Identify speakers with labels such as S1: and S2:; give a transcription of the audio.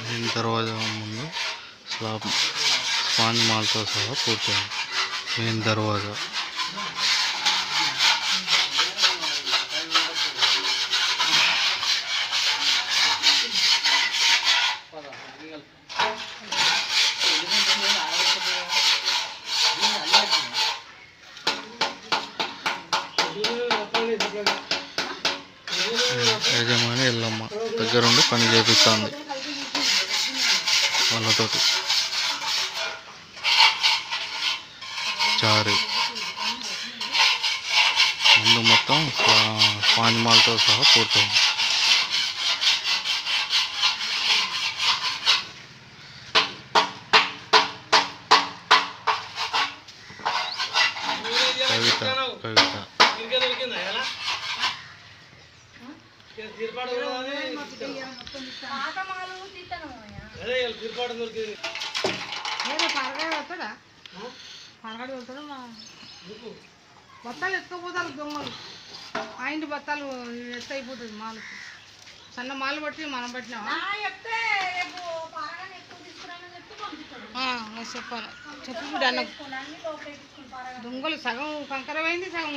S1: Main దర్వాజా ముందు slab sponge మాల్తో సహా పూర్తయింది. మెయిన్ దర్వాజా యజమాని ఎల్లమ్మ దగ్గరుండి పని చేపిస్తుంది వాళ్ళతోటి. చారి ముందు మొత్తం స్పాంజ్ మాల్తో సహా పూర్తయింది. కవిత
S2: బత్తాలు ఎత్తుకుపోతారు దొంగలు. ఆ ఇంటి బత్తాలు ఎత్త అయిపోతుంది. మాలు సన్న మాలు పట్టి మనం పట్టినావా చెప్పాలి చెప్పు. దొంగలు సగం కంకరమైంది, సగం